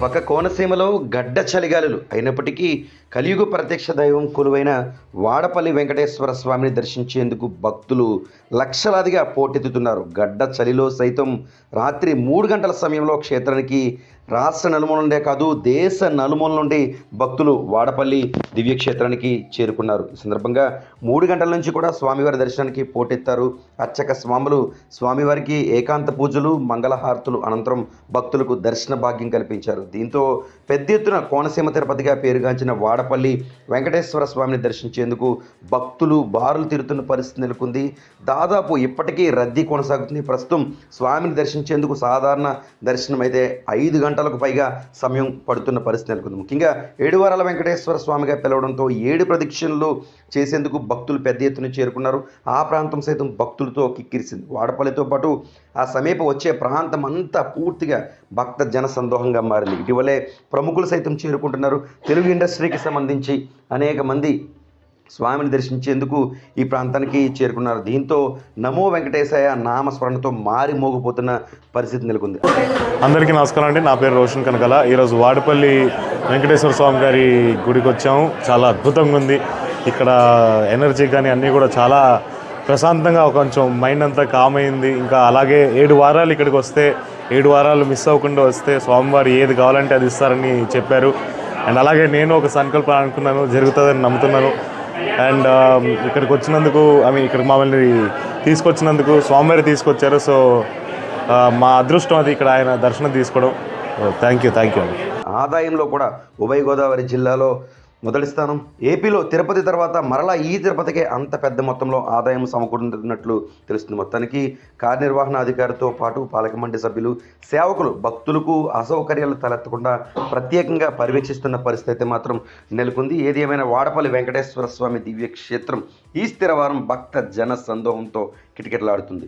పక్క కోనసీమలో గడ్డ చలిగాలులు అయినప్పటికీ కలియుగ ప్రత్యక్ష దైవం కొలువైన వాడపల్లి వెంకటేశ్వర స్వామిని దర్శించేందుకు భక్తులు లక్షలాదిగా పోటెత్తుతున్నారు. గడ్డ చలిలో సైతం రాత్రి 3 గంటల సమయంలో క్షేత్రానికి రాష్ట్ర నలుమూల నుండే కాదు దేశ నలుమూల నుండి భక్తులు వాడపల్లి దివ్యక్షేత్రానికి చేరుకున్నారు. ఈ సందర్భంగా 3 గంటల నుంచి కూడా స్వామివారి దర్శనానికి పోటెత్తారు. అర్చక స్వాములు స్వామివారికి ఏకాంత పూజలు మంగళహారతులు అనంతరం భక్తులకు దర్శన భాగ్యం కల్పించారు. దీంతో పెద్ద ఎత్తున కోనసీమ తిరుపతిగా పేరుగాంచిన వాడపల్లి వెంకటేశ్వర స్వామిని దర్శించేందుకు భక్తులు బారులు తీరుతున్న పరిస్థితి నెలకొంది. దాదాపు ఇప్పటికీ రద్దీ కొనసాగుతుంది. ప్రస్తుతం స్వామిని దర్శించేందుకు సాధారణ దర్శనం అయితే 5 గంటలకు పైగా సమయం పడుతున్న పరిస్థితి నెలకొంది. ముఖ్యంగా 7 వారాల వెంకటేశ్వర స్వామిగా పిలవడంతో 7 ప్రదక్షిణలు చేసేందుకు భక్తులు పెద్ద ఎత్తున చేరుకున్నారు. ఆ ప్రాంతం సైతం భక్తులతో కిక్కిరిసింది. వాడపల్లితో పాటు ఆ సమీప వచ్చే ప్రాంతం అంతా పూర్తిగా భక్త జన సందోహంగా మారింది. ఇటీవలే ప్రముఖులు సైతం చేరుకుంటున్నారు. తెలుగు ఇండస్ట్రీకి సంబంధించి అనేక మంది స్వామిని దర్శించేందుకు ఈ ప్రాంతానికి చేరుకున్నారు. దీంతో నమో వెంకటేశాయ నామస్మరణతో మారి మోగిపోతున్న పరిస్థితి నెలకొంది. అందరికీ నమస్కారం అండి. నా పేరు రోషన్ కనకాల. ఈరోజు వాడపల్లి వెంకటేశ్వర స్వామి గారి గుడికి వచ్చాము. చాలా అద్భుతంగా ఉంది. ఇక్కడ ఎనర్జీ కానీ అన్నీ కూడా చాలా ప్రశాంతంగా కొంచెం మైండ్ అంతా కామ్ అయింది. ఇంకా అలాగే 7 వారాలు ఇక్కడికి వస్తే 7 వారాలు మిస్ అవ్వకుండా వస్తే స్వామివారు ఏది కావాలంటే అది ఇస్తారని చెప్పారు. అండ్ అలాగే నేను ఒక సంకల్పం అనుకున్నాను, జరుగుతుందని నమ్ముతున్నాను. అండ్ ఇక్కడికి వచ్చినందుకు ఇక్కడికి మమ్మల్ని తీసుకొచ్చినందుకు స్వామివారి తీసుకొచ్చారు. సో మా అదృష్టం అది ఇక్కడ ఆయన దర్శనం తీసుకోవడం. థ్యాంక్ యూ అండి. ఆదాయంలో కూడా ఉభయ గోదావరి జిల్లాలో మొదటి స్థానం. ఏపీలో తిరుపతి తర్వాత మరలా ఈ తిరుపతికే అంత పెద్ద మొత్తంలో ఆదాయం సమకూరుతున్నట్లు తెలుస్తుంది. మొత్తానికి కార్యనిర్వహణాధికారితో పాటు పాలక మండలి సభ్యులు సేవకులు భక్తులకు అసౌకర్యాలు తలెత్తకుండా ప్రత్యేకంగా పర్యవేక్షిస్తున్న పరిస్థితి మాత్రం నెలకొంది. ఏది ఏమైనా వాడపల్లి వెంకటేశ్వర స్వామి దివ్యక్షేత్రం ఈ స్థిరవారం భక్త జన సందోహంతో కిటకిటలాడుతుంది.